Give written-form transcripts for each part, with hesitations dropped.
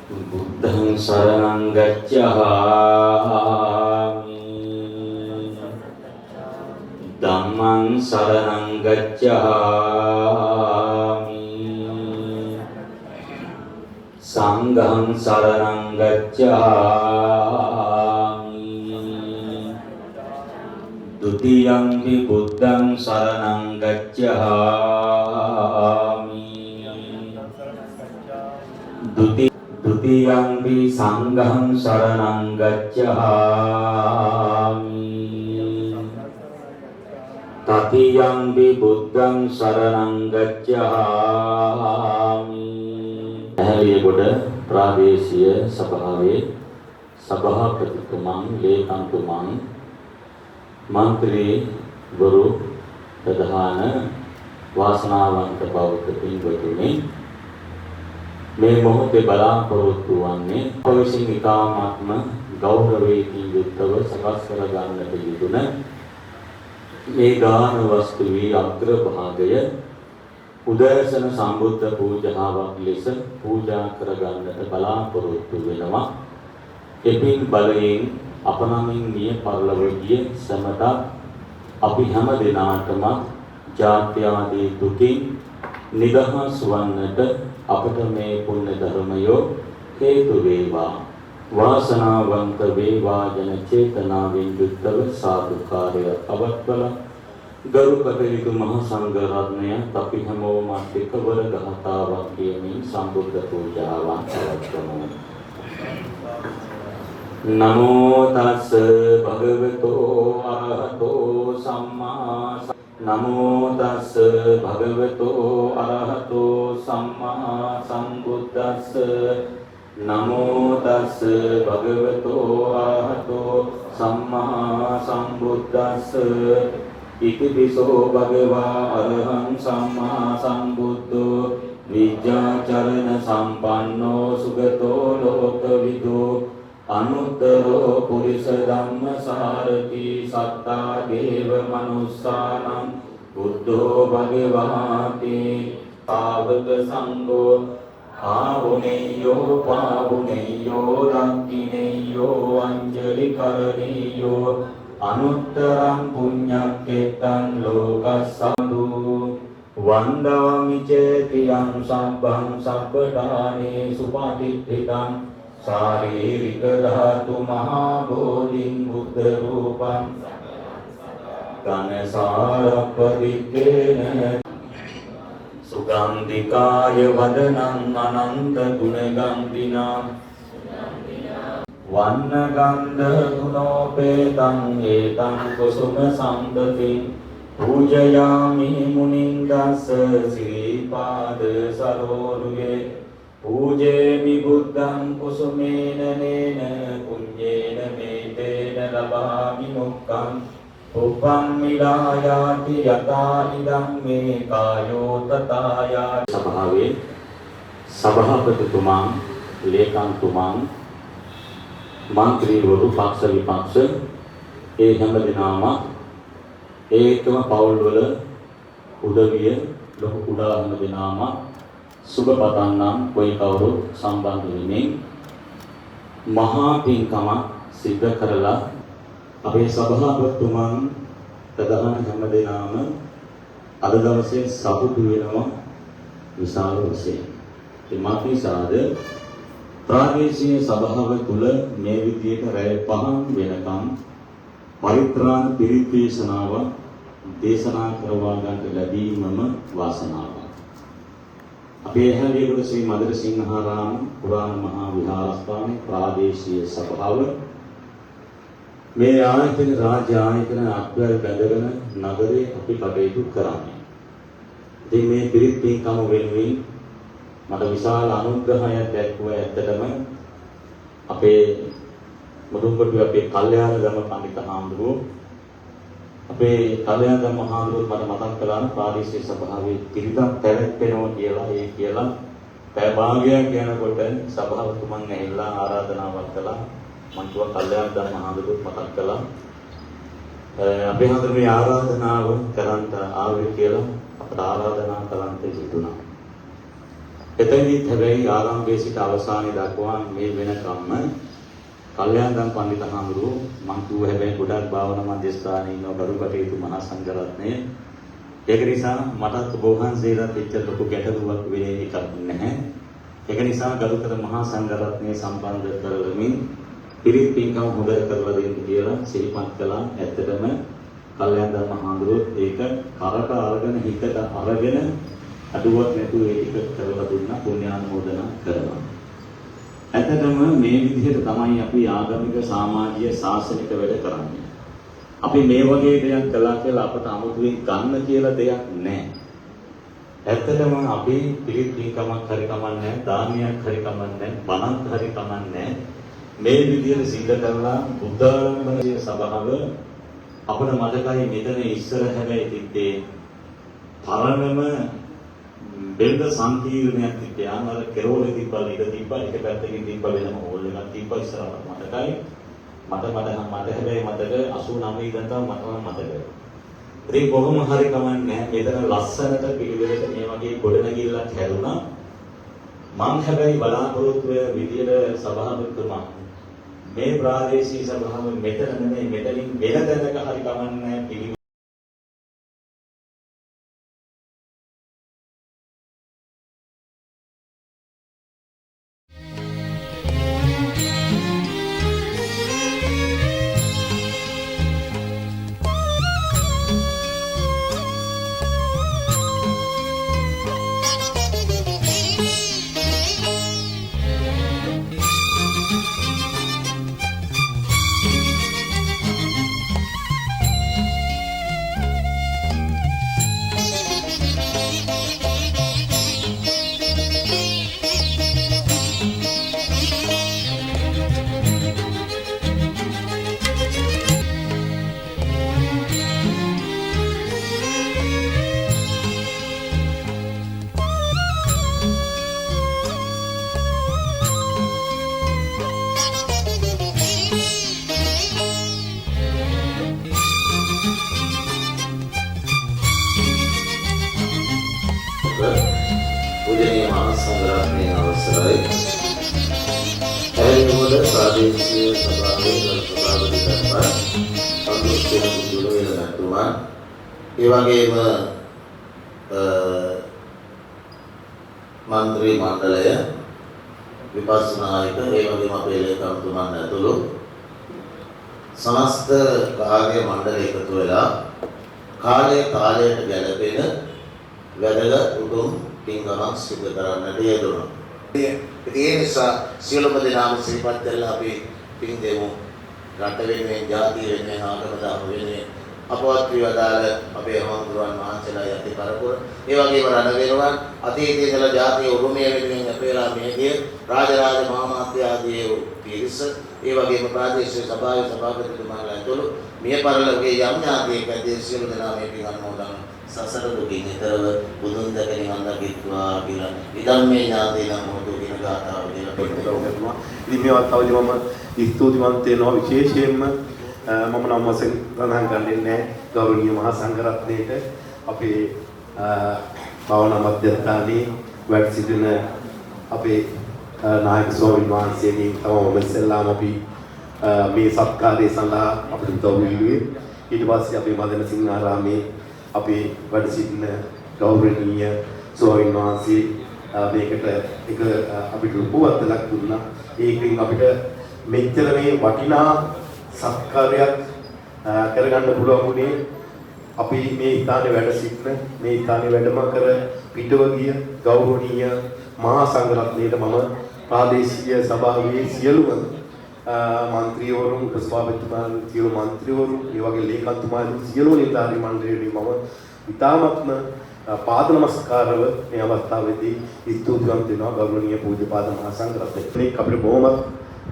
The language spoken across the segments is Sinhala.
බුද්ධං සරණං ගච්ඡාමි ධම්මං සරණං ගච්ඡාමි සංඝං සරණං ගච්ඡාමි ဒုတိယံ हि බුද්ධං සරණං ගච්ඡාමි Dutiyampi sangham saranang gacchami Tatiyampi buddhang saranang gacchami Ehaliyagoda ප්‍රාදේශීය සභාවේ සභාපතිතුමන් ලේකම්තුමන් මන්ත්‍රීවරු ප්‍රධාන වාසනාවන්ත බෞද්ධ පින්වතුනි මේ මොහොතේ බලාපොරොත්තු වන්නේ පවිසින් ඉතාමත්ම ගෞරවයෙන් යුක්තව සකස් කර ගන්නට යෙදුන මේ ගාන වස්තුවේ අග්‍රභාගය උදෑසන සම්බුද්ධ පූජාවක් ලෙස පූජා කර ගන්නට බලාපොරොත්තු වෙනවා. එපින් බලයෙන් අපනමින් මිය පරලොවදී සමට අපි හැම දිනාටම ජාත්‍ය ආදී දුකින් නිදහස් වන්නට අපට මේ පුණ්‍ය ධර්මයෝ හේතු වේවා වාසනාවන්ත වේවා යන චේතනාවෙන් යුක්තව සාදුකාරය අවත්වල ගරු කටයුතු මහ සංඝ රත්නය අපි හැමෝම එකවර ගහතාවක් කියමින් සම්බුද්ධ පූජාවන් පවත්වමු. නමෝ තස්ස භගවතෝ අරහතෝ සම්මා නමෝ තස්ස භගවතෝ අරහතෝ සම්මා සම්බුද්දස්ස නමෝ තස්ස භගවතෝ අරහතෝ සම්මා සම්බුද්දස්ස ඉතිපිසෝ භගවා අරහං සම්මා සම්බුද්ධෝ විද්‍යාචරණ සම්පන්නෝ සුගතෝ ලෝකවිදෝ අනුත්තරෝ පුරිස ධම්මසාරති සත්තා දේව මනුස්සානං බුද්ධෝ භගවාති පාවක සංඝෝ පාවුනේයෝ දක්ඛිනේයෝ අංජලි කරණීයෝ අනුත්තරං පුඤ්ඤක්ඛේතං ලෝකස්සඳු වන්දාමි චේතියං සම්බං සබ්බදානේ සුපටිත්ථිතං शारीरिक धातु महाबोधिं बुद्ध रूपं घनसारपरिकेन सुगंधिकाय वदनं अनंत गुणगंधिनां वन्नगंध गुणोपेतं एतं कुसुम संततिं पूजयामि मुनिन्दस्य श्रीपाद सरोरुहे पूजेमि बुद्धं कुसुमेन नेन पुण्येन मेतेन लभामि मुक्तं उपं मिलायाति यथा इदं मे कायो तथाया सभावे सभापतिතුමන් ලේකම්තුමන් මන්ත්‍රීවරු පක්ෂ විපක්ෂ ඒ හැම දිනම ඒකම පවුල්වල උදවිය ලොකු කුඩා හැම දිනම සුබ පතන්නම් කොයි කවුරුත් සම්බන්ධ වෙමින් මහා පින්කම සිද්ධ කරලා අපේ සභාපතිතුමන් ප්‍රධාන හැම දිනම අද දවසේ සතුටු වෙනවා විශාල වශයෙන්. ඒ මාතිසාද ප්‍රාදේශීය සභාව තුළ මේ විදියට රැය 5 වෙනකම් පරිත්‍රාණ පිරිත් දේශනාව දේශනා කරවා ගන්නට ලැබීමම වාසනාවක්. අපේ හැලියගොඩ ශ්‍රී මధుර සිංහාරාම පුරාණ මහා විහාරස්ථානයේ ප්‍රාදේශීය සභාව මේ ආයතන රාජ්‍ය ආයතන අත්වැල් බැඳගෙන නගරේ අපි කටයුතු කරන්නේ. ඉතින් මේ පිරිත් පින්කම වෙනුවෙන් මට විශාල අනුග්‍රහයක් දැක්වුවා. ඇත්තටම අපේ මුදුන්පොට්ටුවේ අපේ කල්යාණ ධර්ම පඬිත හාමුදුරුවෝ අපේ කල්යාණ ධර්ම හාමුදුරුවෝ මට මතක් කළා ප්‍රාදේශීය සභාවේ පිරිතක් පැවැත්වෙනවා කියලා. ඒ කියලා පැය භාගයක් යනකොට සභාවතුමන් ඇහිලා ආරාධනාවක් කළා. මම කිව්වා කල්යාණ ධර්ම හාමුදුරුවෝ මතක් කළා අපේ හාමුදුරුවෝ ආරාධනාව කරන්ට ආවේ කියලා අපට ආරාධනා කරන්ට සිදුණා. එතෙන්දිත් හැබැයි ආරම්භයේ සිට අවසානයේ දක්වා මේ වෙනකම්ම කල්යාණදම් පඬිත හාමුදුරුවෝ මං කිව්ව හැබැයි ගොඩක් භාවනා මධ්‍යස්ථානයේ ඉන්න බරු කටයුතු මහා සංඝරත්නය. ඒක නිසා මටත් ඔබ වහන්සේලාට එච්චර ලොකු ගැටලුවක් වෙන්නේ එකක් නැහැ. ඒක නිසා ගරුතර මහා සංඝරත්නය සම්බන්ධ කරගමින් පිරිත් පින්කම් හොඳට කරලා දෙන්න කියලා සිහිපත් කළා. ඇත්තටම කල්යාණදම් හාමුදුරුවෝ ඒක කරට අරගෙන හිතට අරගෙන අඩුවක් නැතුව ඒ ටික කරලා දුන්නා. පුණ්‍යානුමෝදනා කරනවා. ඇත්තටම මේ විදිහට තමයි අපි ආගමික සමාජීය ශාසනික වැඩ කරන්නේ. අපි මේ වගේ දෙයක් කළා කියලා අපට අමුතුවෙන් ගන්න කියලා දෙයක් නැහැ. ඇත්තටම අපි පිළිත් පින්කමක් හරි කමන්නේ, දානයක් හරි කමන්නේ, බණක් හරි කමන්නේ. මේ විදිහට සිද්ධ කරලා බුද්ධාරම්භයේ සභාව අපේ මතකයි මෙතන ඉස්සර හැබැයි තිත්තේ පරණම බෙල්ද සංකීර්ණයක් තිබ්බා. අර කෙරෝලේ තිබ්බා, ඉඳ තිබ්බා, එක පැත්තකින් තිබ්බා වෙනම හෝල් එකක් තිබ්බා ඉස්සරහට මතකයි. මට හැබැයි මතක 89 ඉඳන් තමයි මට මතක. ඉතින් කොහොම හරි කමන්නේ මෙතන ලස්සනට පිළිවෙලට මේ වගේ ගොඩනැගිල්ලක් හැදුනා. මම හැබැයි බලාපොරොත්තු වෙන විදියට සභාවතුමා මේ ප්‍රාදේශීය සභාව මෙතන නෙමෙයි මෙතනින් වෙන තැනක හරි කමන්නේ පිළිවෙල पूजनीय महासंग्रामने अवसराय ऐनोद प्रादेशीय सभाවේ සභාපති කරපා අනුස්තර පුදුල වෙනතුමා ඒ වගේම මන්ත්‍රී මණ්ඩලය විපස්සනායක ඒ වගේම අපේ ලේකම්තුමන් ඇතුළු සමස්ත කාර්ය මණ්ඩලය එකතු වෙලා කාලයට ගැළපෙන වැදගත් උතුම් පින්කමක් සිදු කරන්නට යෙදුණා. ඒ නිසා සියලුම දෙනාම සිහිපත් කරලා අපි පින් දෙමු. රට වෙනුවෙන්, ජාතිය වෙනුවෙන්, ආගම ධර්ම වෙනුවෙන් අපවත් වේදාල අපේ හමුදුරන් මහන්සලා යටි පරපුර. ඒ වගේම රණ වෙනුවන් අතීතයේ ඉඳලා ජාතිය උරුමය වෙනුවෙන් අපේලා මේදී රාජරාජ මහාමාත්‍ය ආදී පිරිස, ඒ වගේම ප්‍රාදේශීය සභාවේ සභාපතිතුමාලා ඇතුළු මිය පරලෝකයේ යම් ඥාතියෙක් ඇදී සියලු දෙනා මේ පින් අනුමෝදන් සසර දුකින් ඈතරව බුදුන් දැක නිවන් දකිත්වා කියලා ඉදම්මේ ඥාතේන මොහොත කියන ගාථාව කියලා පෙන්නනවා. ඉතින් මේවත් අවදි මම ස්තුතිවන්ත වෙනවා විශේෂයෙන්ම මම නම් වශයෙන් ප්‍රධාන කරන්නේ ගෞරවනීය මහා සංඝරත්නයට අපේ භාවනා මධ්‍යස්ථානයේ වැඩ සිටින අපේ නායක ස්වාමීන් වහන්සේගෙන් තමයි ඉස්සෙල්ලාම අපි මේ සත්කාරය සඳහා අපිට උදව් ඉල්ලුවේ. ඊට පස්සේ අපේ මදන සිංහාරාමේ අපේ වැඩ සිටින ගෞරවනීය ස්වාමීන් වහන්සේ මේකට එක අපිට උපවත්තලක් දුන්නා. ඒකෙන් අපිට මෙච්චර මේ වටිනා සත්කාරයක් කරගන්න පුළුවන් වුණේ අපි මේ ස්ථානයේ වැඩ සිටින මේ ස්ථානයේ වැඩම කර පිටව ගිය ගෞරවනීය මහා සංඝරත්නයට මම ප්‍රාදේශීය සභාවේ සියලුම මන්ත්‍රීවරුන්, ප්‍රස්වාමිතුමාන්, සියලු මන්ත්‍රීවරුන්, ඒ වගේ ලේකම්තුමාන් සියලු නිලධාරී මණ්ඩලයට මම ඉතාමත්ම පාද නමස්කාරව මේ අවස්ථාවේදී ස්තුතිවන්ත වෙනවා ගෞරවනීය පූජ්‍යපාද මහා සංඝරත්නයට. අපිට බොහොමත්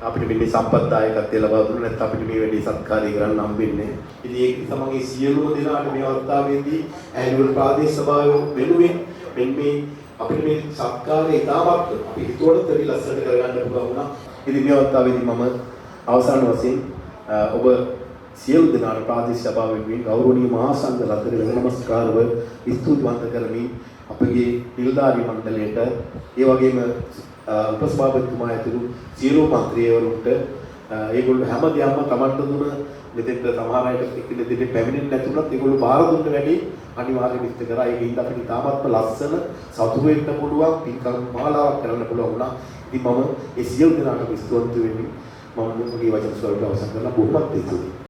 අපිට මෙන්න සම්පත්දායකත්වය ලබා දුන්න නැත්නම් අපිට මේ වැඩි සත්කාරය කරන්න හම්බෙන්නේ. ඉතින් ඒක තමගේ සියලුම දෙනාට මේ අවස්ථාවේදී ඇනුවල් ප්‍රාදේශ සභාව වෙනුවෙන් මේ අපිට මේ සත්කාරය ඉතාමත් අපි හිතුවට තේරි ලස්සනට කරගන්න පුළුවන් වුණා. ඉතින් මේ අවස්ථාවේදී මම අවසාන වශයෙන් ඔබ සියලු දෙනාට ප්‍රාදේශීය සභාව වෙනුවෙන් ගෞරවනීය මහා සංඝරත්නයට නමස්කාරව ස්තුතිවන්ත කරමි. අපගේ නිලධාරි මණ්ඩලයට ඒ වගේම උපසභාපතිතුමා ඇතුළු සියලු මන්ත්‍රීවරුන්ට ඒගොල්ලෝ හැමදේම Tamanට දුන මෙතෙන්ට සමහර අයට දෙන්නේ පැමිණෙන්නේ නැතුණත් ඒගොල්ලෝ බාර දුන්න වැඩි අනිවාර්යයෙන් ඉෂ්ට කරා. ඒකින්ද අපිට තාමත්ම ලස්සන සතුටු වෙන්න පුළුවන් පින්කම් මාලාවක් කරන්න පුළුවන් වුණා. ඉතින් මම ඒ සියලු දෙනාට ස්තුති වෙමි. මම මගේ වචන ස්වරූපය අවසන් කරලා බොහොමත් ස්තුතියි.